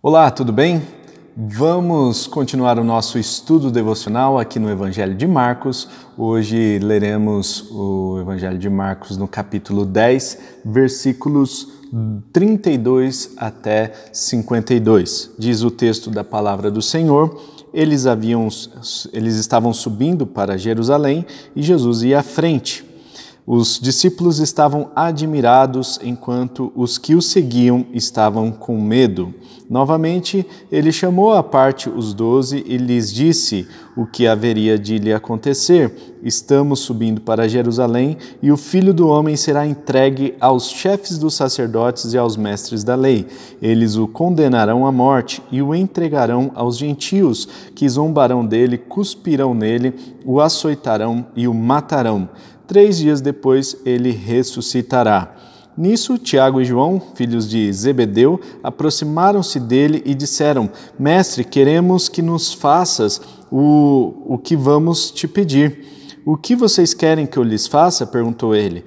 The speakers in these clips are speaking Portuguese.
Olá, tudo bem? Vamos continuar o nosso estudo devocional aqui no Evangelho de Marcos. Hoje leremos o Evangelho de Marcos no capítulo 10, versículos 32 até 52. Diz o texto da palavra do Senhor: eles estavam subindo para Jerusalém e Jesus ia à frente. Os discípulos estavam admirados, enquanto os que o seguiam estavam com medo. Novamente, ele chamou à parte os 12 e lhes disse o que haveria de lhe acontecer. Estamos subindo para Jerusalém e o Filho do Homem será entregue aos chefes dos sacerdotes e aos mestres da lei. Eles o condenarão à morte e o entregarão aos gentios, que zombarão dele, cuspirão nele, o açoitarão e o matarão. 3 dias depois ele ressuscitará. Nisso, Tiago e João, filhos de Zebedeu, aproximaram-se dele e disseram: Mestre, queremos que nos faças o que vamos te pedir. O que vocês querem que eu lhes faça? Perguntou ele.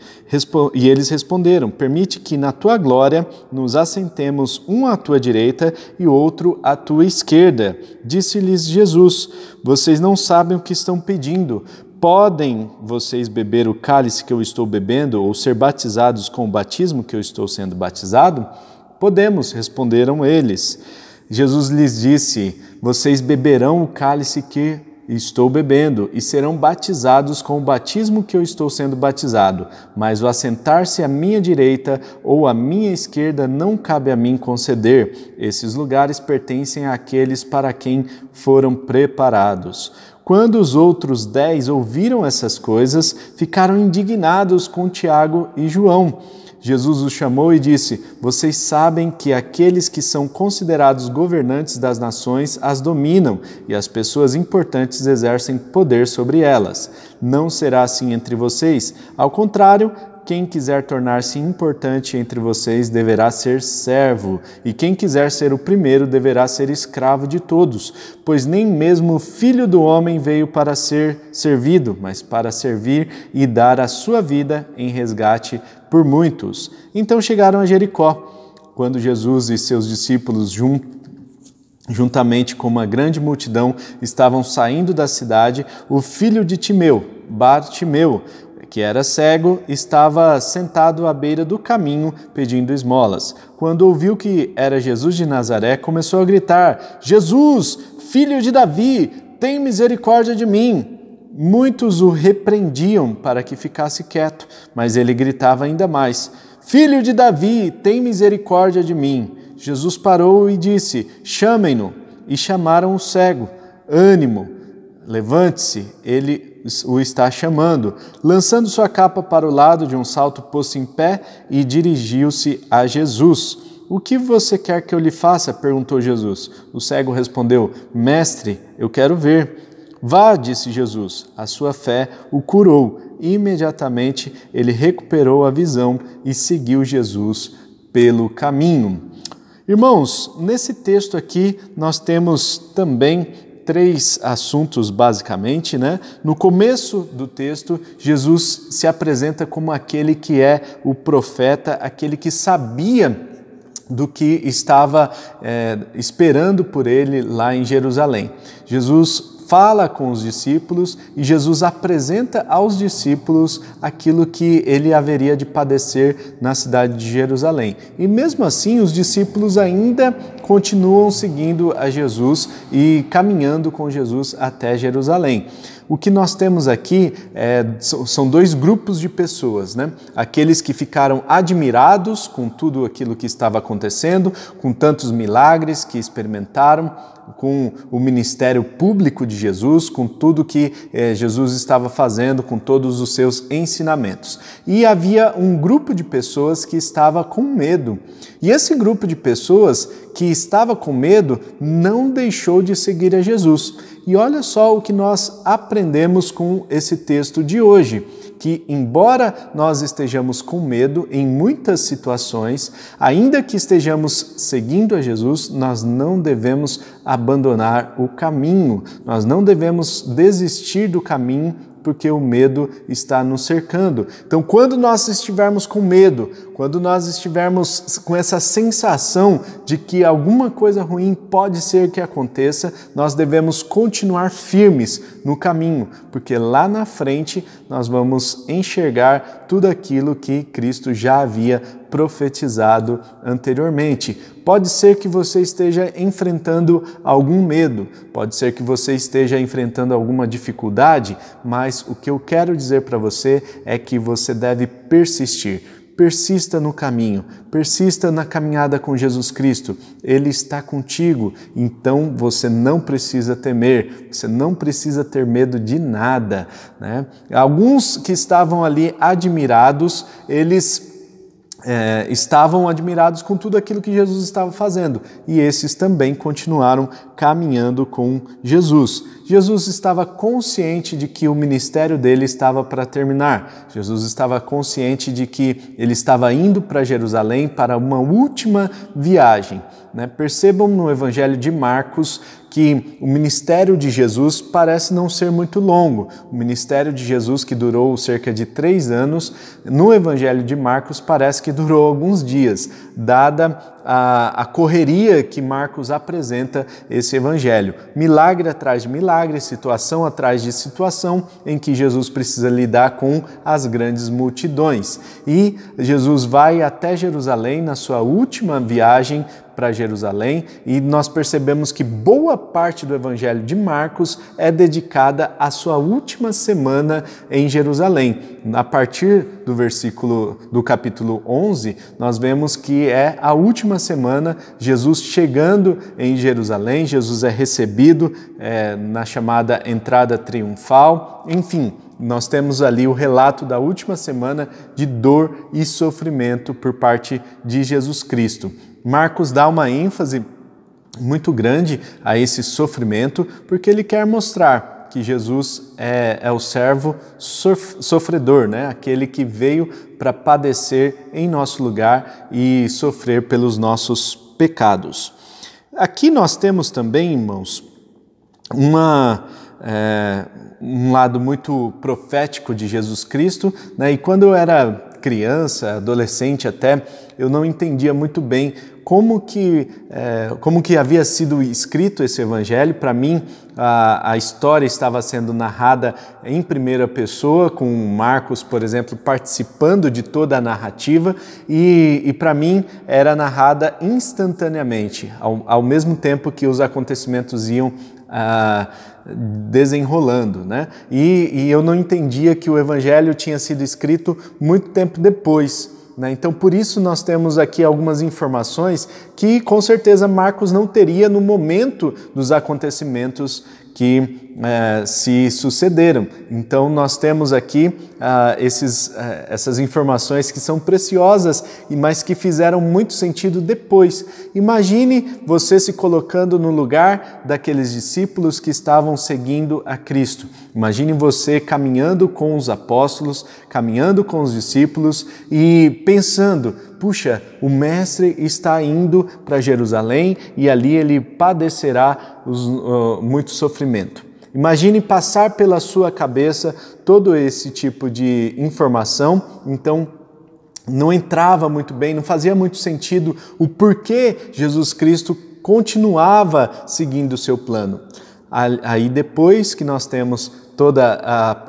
E eles responderam: Permite que na tua glória nos assentemos um à tua direita e outro à tua esquerda. Disse-lhes Jesus: Vocês não sabem o que estão pedindo. Podem vocês beber o cálice que eu estou bebendo ou ser batizados com o batismo que eu estou sendo batizado? Podemos, responderam eles. Jesus lhes disse: Vocês beberão o cálice que estou bebendo e serão batizados com o batismo que eu estou sendo batizado, mas o assentar-se à minha direita ou à minha esquerda não cabe a mim conceder. Esses lugares pertencem àqueles para quem foram preparados. Quando os outros 10 ouviram essas coisas, ficaram indignados com Tiago e João. Jesus os chamou e disse: Vocês sabem que aqueles que são considerados governantes das nações as dominam e as pessoas importantes exercem poder sobre elas. Não será assim entre vocês. Ao contrário, quem quiser tornar-se importante entre vocês deverá ser servo, e quem quiser ser o primeiro deverá ser escravo de todos, pois nem mesmo o Filho do Homem veio para ser servido, mas para servir e dar a sua vida em resgate por muitos. Então chegaram a Jericó. Quando Jesus e seus discípulos juntamente com uma grande multidão estavam saindo da cidade, o filho de Timeu, Bartimeu, que era cego, estava sentado à beira do caminho pedindo esmolas. Quando ouviu que era Jesus de Nazaré, começou a gritar: Jesus, filho de Davi, tem misericórdia de mim. Muitos o repreendiam para que ficasse quieto, mas ele gritava ainda mais: Filho de Davi, tem misericórdia de mim. Jesus parou e disse: Chamem-no. E chamaram o cego. Ânimo, levante-se, ele o está chamando. Lançando sua capa para o lado, de um salto pôs-se em pé e dirigiu-se a Jesus. O que você quer que eu lhe faça? Perguntou Jesus. O cego respondeu: Mestre, eu quero ver. Vá, disse Jesus, a sua fé o curou. Imediatamente ele recuperou a visão e seguiu Jesus pelo caminho. Irmãos, nesse texto aqui nós temos também 3 assuntos, basicamente, né? No começo do texto, Jesus se apresenta como aquele que é o profeta, aquele que sabia do que estava esperando por ele lá em Jerusalém. Jesus fala com os discípulos e Jesus apresenta aos discípulos aquilo que ele haveria de padecer na cidade de Jerusalém. E mesmo assim, os discípulos ainda continuam seguindo a Jesus e caminhando com Jesus até Jerusalém. O que nós temos aqui são 2 grupos de pessoas, né? Aqueles que ficaram admirados com tudo aquilo que estava acontecendo, com tantos milagres que experimentaram, com o ministério público de Jesus, com tudo que Jesus estava fazendo, com todos os seus ensinamentos. E havia um grupo de pessoas que estava com medo. E esse grupo de pessoas que estava com medo não deixou de seguir a Jesus. E olha só o que nós aprendemos com esse texto de hoje, que embora nós estejamos com medo em muitas situações, ainda que estejamos seguindo a Jesus, nós não devemos abandonar o caminho, nós não devemos desistir do caminho porque o medo está nos cercando. Então, quando nós estivermos com medo, quando nós estivermos com essa sensação de que alguma coisa ruim pode ser que aconteça, nós devemos continuar firmes no caminho, porque lá na frente nós vamos enxergar tudo aquilo que Cristo já havia profetizado anteriormente. Pode ser que você esteja enfrentando algum medo, pode ser que você esteja enfrentando alguma dificuldade, mas o que eu quero dizer para você é que você deve persistir. Persista no caminho, persista na caminhada com Jesus Cristo. Ele está contigo, então você não precisa temer, você não precisa ter medo de nada, né? Alguns que estavam ali admirados, eles estavam admirados com tudo aquilo que Jesus estava fazendo, e esses também continuaram caminhando com Jesus. Jesus estava consciente de que o ministério dele estava para terminar. Jesus estava consciente de que ele estava indo para Jerusalém para uma última viagem, né? Percebam no Evangelho de Marcos que o ministério de Jesus parece não ser muito longo. O ministério de Jesus, que durou cerca de 3 anos, no Evangelho de Marcos parece que durou alguns dias, dada a correria que Marcos apresenta esse evangelho. Milagre atrás de milagre, situação atrás de situação, em que Jesus precisa lidar com as grandes multidões. E Jesus vai até Jerusalém na sua última viagem para Jerusalém, e nós percebemos que boa parte do Evangelho de Marcos é dedicada à sua última semana em Jerusalém. A partir do capítulo 11, nós vemos que é a última semana, Jesus chegando em Jerusalém, Jesus é recebido na chamada entrada triunfal, enfim. Nós temos ali o relato da última semana de dor e sofrimento por parte de Jesus Cristo. Marcos dá uma ênfase muito grande a esse sofrimento, porque ele quer mostrar que Jesus é o servo sofredor, né? Aquele que veio para padecer em nosso lugar e sofrer pelos nossos pecados. Aqui nós temos também, irmãos, um lado muito profético de Jesus Cristo, né? E quando eu era criança, adolescente até, eu não entendia muito bem como que havia sido escrito esse evangelho. Para mim, a história estava sendo narrada em primeira pessoa, com Marcos, por exemplo, participando de toda a narrativa, e para mim era narrada instantaneamente, ao mesmo tempo que os acontecimentos iam desenrolando, né? E eu não entendia que o evangelho tinha sido escrito muito tempo depois, né? Então, por isso nós temos aqui algumas informações que com certeza Marcos não teria no momento dos acontecimentos que se sucederam. Então, nós temos aqui essas informações que são preciosas, mas que fizeram muito sentido depois. Imagine você se colocando no lugar daqueles discípulos que estavam seguindo a Cristo. Imagine você caminhando com os apóstolos, caminhando com os discípulos e pensando: puxa, o Mestre está indo para Jerusalém e ali ele padecerá muito sofrimento. Imagine passar pela sua cabeça todo esse tipo de informação. Então, não entrava muito bem, não fazia muito sentido o porquê Jesus Cristo continuava seguindo o seu plano. Aí depois que nós temos todos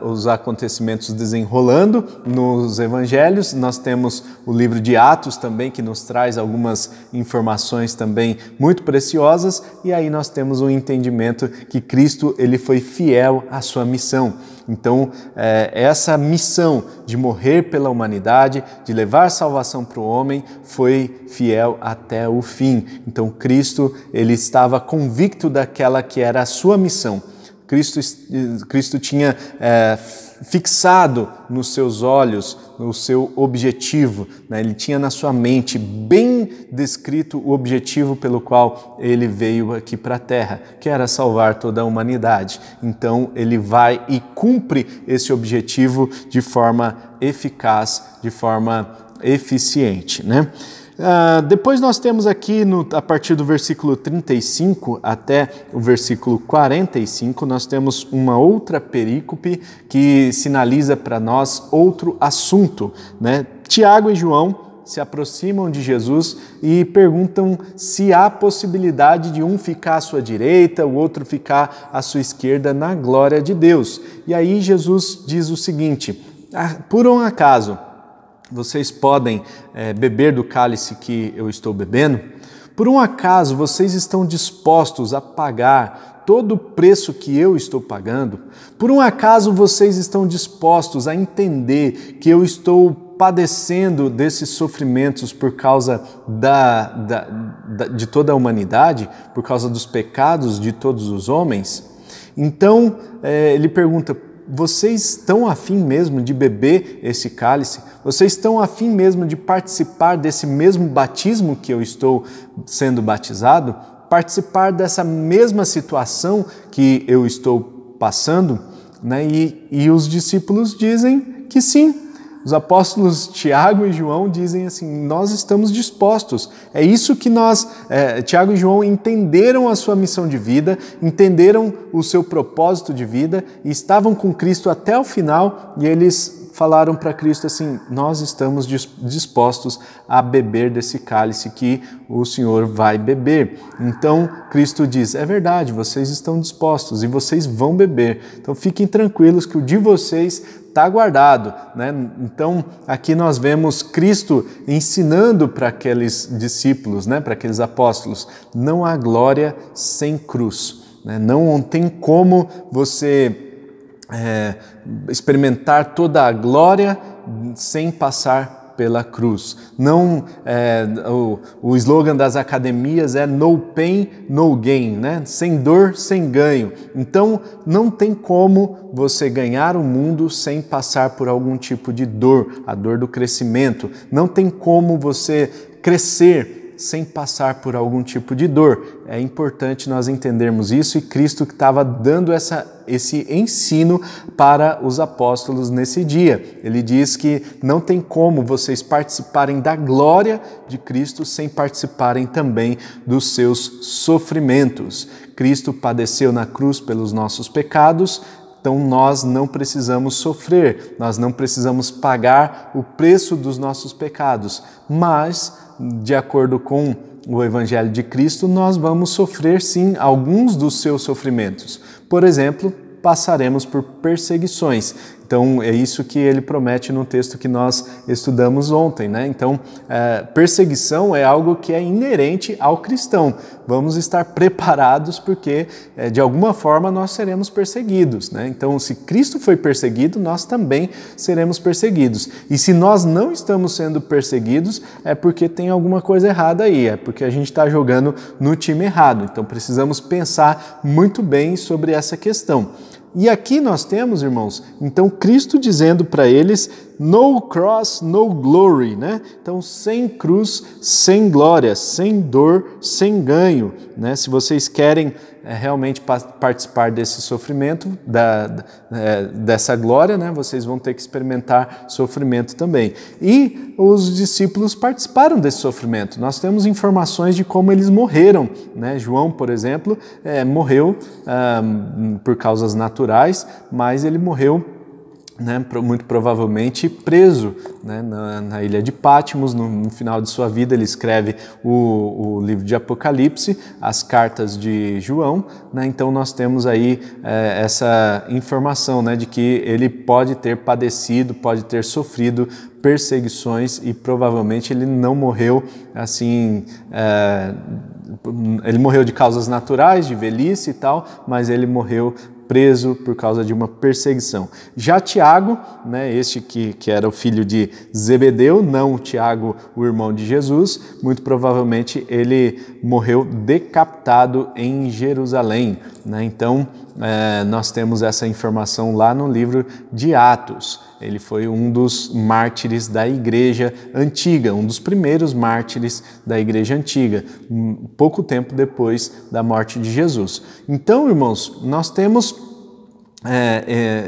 os acontecimentos desenrolando nos evangelhos, nós temos o livro de Atos também, que nos traz algumas informações também muito preciosas, e aí nós temos o entendimento que Cristo ele foi fiel à sua missão. Então, essa missão de morrer pela humanidade, de levar salvação para o homem, foi fiel até o fim. Então, Cristo ele estava convicto daquela que era a sua missão. Cristo tinha fixado nos seus olhos o seu objetivo, né? Ele tinha na sua mente bem descrito o objetivo pelo qual ele veio aqui para a Terra, que era salvar toda a humanidade. Então ele vai e cumpre esse objetivo de forma eficaz, de forma eficiente, né? Depois nós temos aqui, a partir do versículo 35 até o versículo 45, nós temos uma outra perícope que sinaliza para nós outro assunto, né? Tiago e João se aproximam de Jesus e perguntam se há possibilidade de um ficar à sua direita, o outro ficar à sua esquerda na glória de Deus. E aí Jesus diz o seguinte: por um acaso vocês podem beber do cálice que eu estou bebendo? Por um acaso vocês estão dispostos a pagar todo o preço que eu estou pagando? Por um acaso vocês estão dispostos a entender que eu estou padecendo desses sofrimentos por causa de toda a humanidade, por causa dos pecados de todos os homens? Então ele pergunta: vocês estão afim mesmo de beber esse cálice? Vocês estão afim mesmo de participar desse mesmo batismo que eu estou sendo batizado? Participar dessa mesma situação que eu estou passando? Né? E os discípulos dizem que sim. Os apóstolos Tiago e João dizem assim: nós estamos dispostos. É isso que Tiago e João entenderam a sua missão de vida, entenderam o seu propósito de vida e estavam com Cristo até o final, e eles falaram para Cristo assim: nós estamos dispostos a beber desse cálice que o Senhor vai beber. Então Cristo diz: é verdade, vocês estão dispostos e vocês vão beber. Então fiquem tranquilos que o de vocês está guardado, né? Então aqui nós vemos Cristo ensinando para aqueles discípulos, né, para aqueles apóstolos: não há glória sem cruz, né? Não tem como você experimentar toda a glória sem passar pela cruz. Não, o slogan das academias é no pain, no gain, né? Sem dor, sem ganho. Então, não tem como você ganhar o mundo sem passar por algum tipo de dor, a dor do crescimento. Não tem como você crescer sem passar por algum tipo de dor. É importante nós entendermos isso, e Cristo que estava dando esse ensino para os apóstolos nesse dia. Ele diz que não tem como vocês participarem da glória de Cristo sem participarem também dos seus sofrimentos. Cristo padeceu na cruz pelos nossos pecados, então nós não precisamos sofrer, nós não precisamos pagar o preço dos nossos pecados, mas de acordo com o Evangelho de Cristo, nós vamos sofrer sim alguns dos seus sofrimentos. Por exemplo, passaremos por perseguições. Então, é isso que ele promete no texto que nós estudamos ontem, né? Então, perseguição é algo que é inerente ao cristão. Vamos estar preparados porque, de alguma forma, nós seremos perseguidos, né? Então, se Cristo foi perseguido, nós também seremos perseguidos. E se nós não estamos sendo perseguidos, é porque tem alguma coisa errada aí, é porque a gente está jogando no time errado. Então, precisamos pensar muito bem sobre essa questão. E aqui nós temos, irmãos, então Cristo dizendo para eles: no cross, no glory, né? Então, sem cruz, sem glória, sem dor, sem ganho, né? Se vocês querem realmente participar desse sofrimento, dessa glória, né? Vocês vão ter que experimentar sofrimento também. E os discípulos participaram desse sofrimento. Nós temos informações de como eles morreram, né? João, por exemplo, morreu por causas naturais, mas ele morreu, né, muito provavelmente preso, né, na ilha de Patmos. No final de sua vida ele escreve o livro de Apocalipse, as cartas de João, né? Então nós temos aí essa informação, né, de que ele pode ter padecido, pode ter sofrido perseguições, e provavelmente ele não morreu assim, ele morreu de causas naturais, de velhice e tal, mas ele morreu preso por causa de uma perseguição. Já Tiago, né, este que era o filho de Zebedeu, não o Tiago, o irmão de Jesus, muito provavelmente ele morreu decapitado em Jerusalém, né? Então, nós temos essa informação lá no livro de Atos. Ele foi um dos mártires da igreja antiga, um dos primeiros mártires da igreja antiga, pouco tempo depois da morte de Jesus. Então, irmãos, nós temos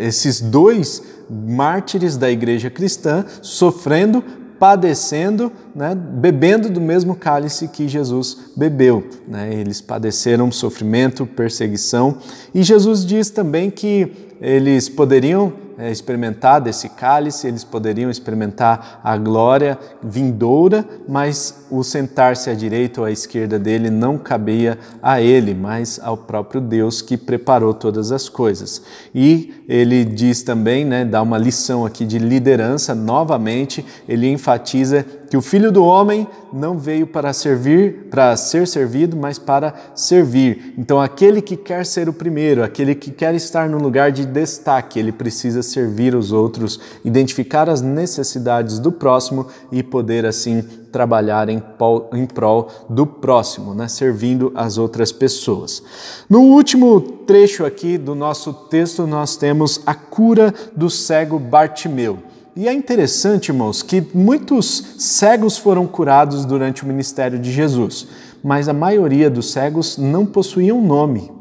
esses dois mártires da igreja cristã sofrendo padecendo, né, bebendo do mesmo cálice que Jesus bebeu, né? Eles padeceram sofrimento, perseguição, e Jesus diz também que eles poderiam experimentar desse cálice, eles poderiam experimentar a glória vindoura, mas o sentar-se à direita ou à esquerda dele não cabia a ele, mas ao próprio Deus que preparou todas as coisas. E ele diz também, né, dá uma lição aqui de liderança, novamente, ele enfatiza que o Filho do Homem não veio para servir, para ser servido, mas para servir. Então, aquele que quer ser o primeiro, aquele que quer estar no lugar de destaque, ele precisa servir os outros, identificar as necessidades do próximo e poder, assim, trabalhar em prol do próximo, né? Servindo as outras pessoas. No último trecho aqui do nosso texto, nós temos a cura do cego Bartimeu. E é interessante, irmãos, que muitos cegos foram curados durante o ministério de Jesus, mas a maioria dos cegos não possuíam nome.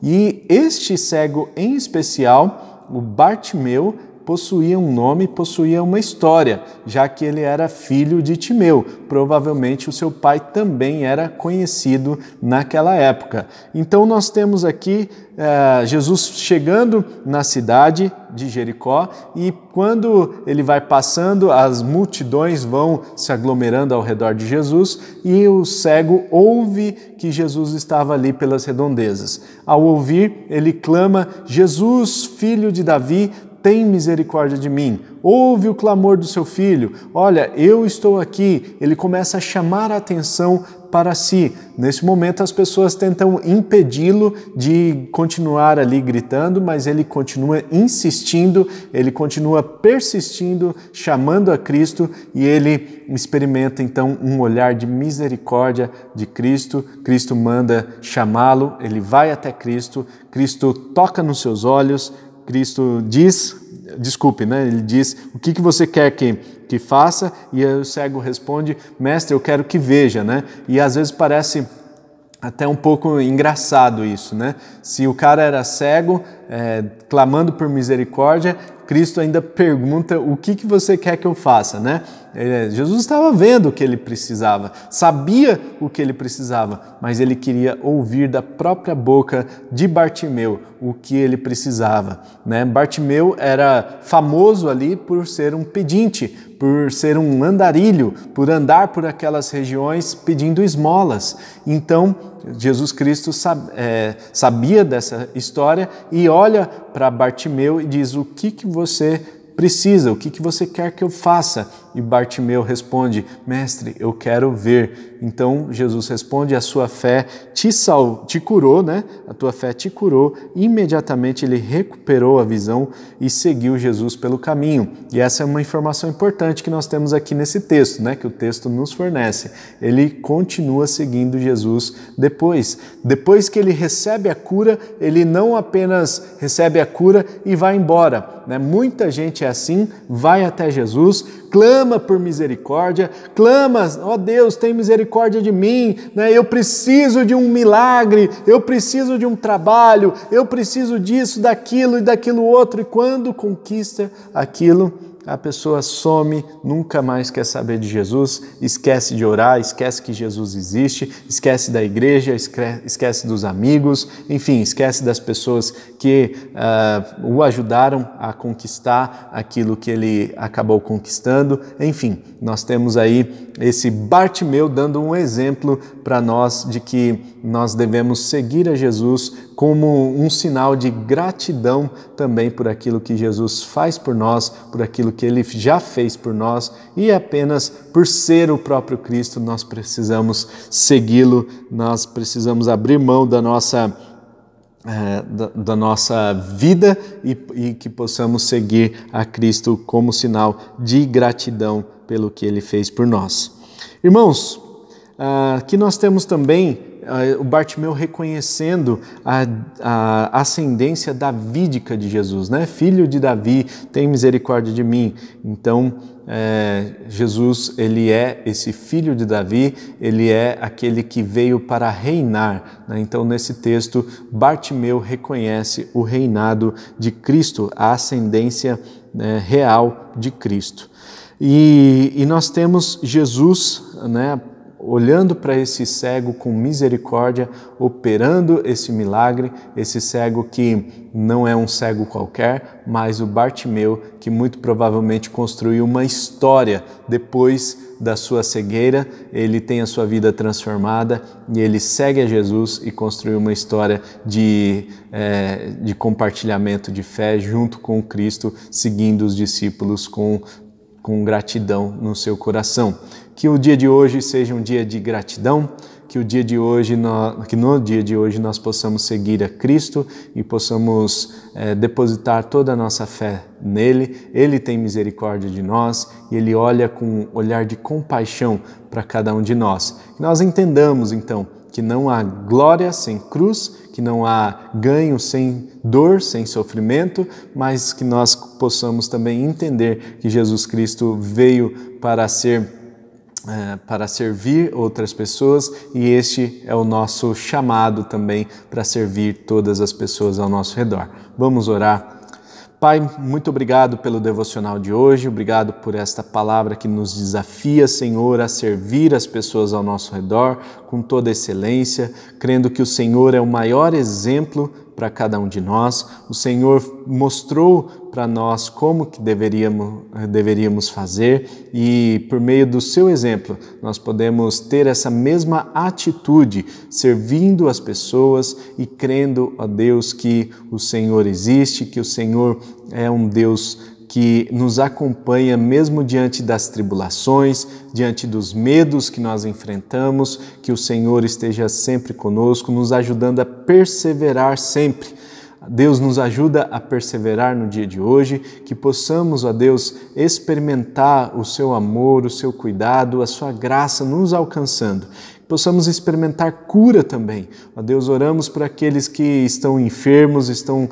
E este cego em especial, o Bartimeu, possuía um nome, possuía uma história, já que ele era filho de Timeu. Provavelmente o seu pai também era conhecido naquela época. Então nós temos aqui Jesus chegando na cidade de Jericó e quando ele vai passando, as multidões vão se aglomerando ao redor de Jesus e o cego ouve que Jesus estava ali pelas redondezas. Ao ouvir, ele clama: Jesus, filho de Davi, tem misericórdia de mim. Ouve o clamor do seu filho. Olha, eu estou aqui. Ele começa a chamar a atenção para si. Nesse momento, as pessoas tentam impedi-lo de continuar ali gritando, mas ele continua insistindo, ele continua persistindo, chamando a Cristo e ele experimenta então um olhar de misericórdia de Cristo. Cristo manda chamá-lo, ele vai até Cristo, Cristo toca nos seus olhos, Cristo diz, ele diz: o que você quer que faça? E o cego responde: mestre, eu quero que veja, né? E às vezes parece até um pouco engraçado isso, né? Se o cara era cego, clamando por misericórdia, Cristo ainda pergunta: o que você quer que eu faça, né? Jesus estava vendo o que ele precisava, sabia o que ele precisava, mas ele queria ouvir da própria boca de Bartimeu o que ele precisava, né? Bartimeu era famoso ali por ser um pedinte, por ser um andarilho, por andar por aquelas regiões pedindo esmolas. Então, Jesus Cristo sabia dessa história e olha para Bartimeu e diz: o que você precisa, o que você quer que eu faça? E Bartimeu responde: mestre, eu quero ver. Então Jesus responde: a sua fé te curou, né? A tua fé te curou. Imediatamente ele recuperou a visão e seguiu Jesus pelo caminho. E essa é uma informação importante que nós temos aqui nesse texto, né? Que o texto nos fornece. Ele continua seguindo Jesus depois que ele recebe a cura, ele não apenas recebe a cura e vai embora, né? Muita gente é assim, vai até Jesus, clama por misericórdia, clama: ó Deus, tem misericórdia de mim, né? Eu preciso de um milagre, eu preciso de um trabalho, eu preciso disso, daquilo e daquilo outro, e quando conquista aquilo, a pessoa some, nunca mais quer saber de Jesus, esquece de orar, esquece que Jesus existe, esquece da igreja, esquece dos amigos, enfim, esquece das pessoas que o ajudaram a conquistar aquilo que ele acabou conquistando. Enfim, nós temos aí esse Bartimeu dando um exemplo para nós de que nós devemos seguir a Jesus como um sinal de gratidão também por aquilo que Jesus faz por nós, por aquilo que ele já fez por nós, e apenas por ser o próprio Cristo nós precisamos segui-lo, nós precisamos abrir mão da nossa vida e que possamos seguir a Cristo como sinal de gratidão pelo que ele fez por nós. Irmãos, aqui nós temos também o Bartimeu reconhecendo a ascendência davídica de Jesus, né? Filho de Davi, tem misericórdia de mim. Então, Jesus, ele é esse filho de Davi, ele é aquele que veio para reinar, né? Então, nesse texto, Bartimeu reconhece o reinado de Cristo, a ascendência real de Cristo. E nós temos Jesus, né, olhando para esse cego com misericórdia, operando esse milagre, esse cego que não é um cego qualquer, mas o Bartimeu, que muito provavelmente construiu uma história depois da sua cegueira. Ele tem a sua vida transformada e ele segue a Jesus e construiu uma história de compartilhamento de fé junto com Cristo, seguindo os discípulos com gratidão no seu coração. Que o dia de hoje seja um dia de gratidão, que no dia de hoje nós possamos seguir a Cristo e possamos depositar toda a nossa fé nele. Ele tem misericórdia de nós e ele olha com um olhar de compaixão para cada um de nós. Que nós entendamos então que não há glória sem cruz, que não há ganho sem dor, sem sofrimento, mas que nós possamos também entender que Jesus Cristo veio para servir outras pessoas e este é o nosso chamado também para servir todas as pessoas ao nosso redor. Vamos orar. Pai, muito obrigado pelo devocional de hoje, obrigado por esta palavra que nos desafia, Senhor, a servir as pessoas ao nosso redor com toda excelência, crendo que o Senhor é o maior exemplo para cada um de nós. O Senhor mostrou para nós como que deveríamos fazer e por meio do seu exemplo nós podemos ter essa mesma atitude, servindo as pessoas e crendo, ó Deus, que o Senhor existe, que o Senhor é um Deus que nos acompanha mesmo diante das tribulações, diante dos medos que nós enfrentamos, que o Senhor esteja sempre conosco, nos ajudando a perseverar sempre. Deus nos ajuda a perseverar no dia de hoje, que possamos, ó Deus, experimentar o seu amor, o seu cuidado, a sua graça nos alcançando. Possamos experimentar cura também. Ó Deus, oramos por aqueles que estão enfermos, estão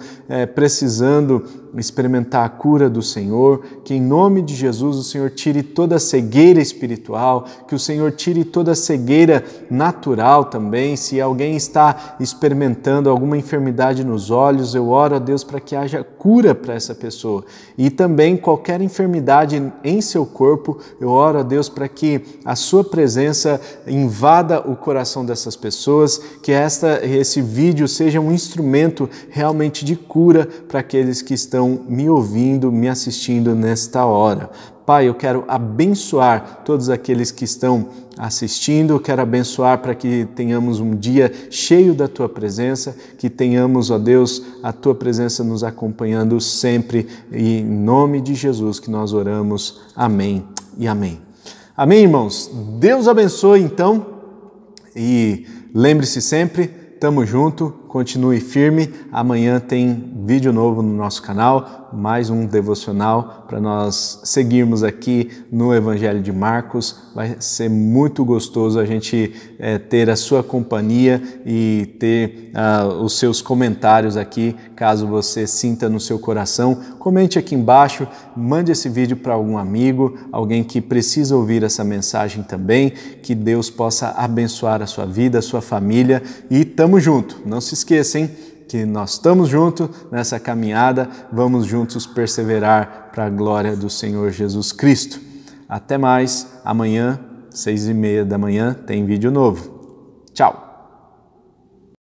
precisando experimentar a cura do Senhor, que em nome de Jesus o Senhor tire toda a cegueira espiritual, que o Senhor tire toda a cegueira natural também. Se alguém está experimentando alguma enfermidade nos olhos, eu oro a Deus para que haja cura para essa pessoa. E também qualquer enfermidade em seu corpo, eu oro a Deus para que a sua presença invada o coração dessas pessoas, que esse vídeo seja um instrumento realmente de cura para aqueles que estão me ouvindo, me assistindo nesta hora. Pai, eu quero abençoar todos aqueles que estão assistindo, eu quero abençoar para que tenhamos um dia cheio da Tua presença, que tenhamos, ó Deus, a Tua presença nos acompanhando sempre, e em nome de Jesus que nós oramos. Amém e amém. Amém, irmãos? Deus abençoe, então, e lembre-se sempre, tamo junto, continue firme. Amanhã tem vídeo novo no nosso canal, mais um devocional para nós seguirmos aqui no Evangelho de Marcos. Vai ser muito gostoso a gente ter a sua companhia e ter os seus comentários aqui, caso você sinta no seu coração. Comente aqui embaixo, mande esse vídeo para algum amigo, alguém que precisa ouvir essa mensagem também. Que Deus possa abençoar a sua vida, a sua família, e tamo junto. Não se esqueça, hein, que nós estamos juntos nessa caminhada, vamos juntos perseverar para a glória do Senhor Jesus Cristo. Até mais, amanhã, 6h30 da manhã, tem vídeo novo. Tchau!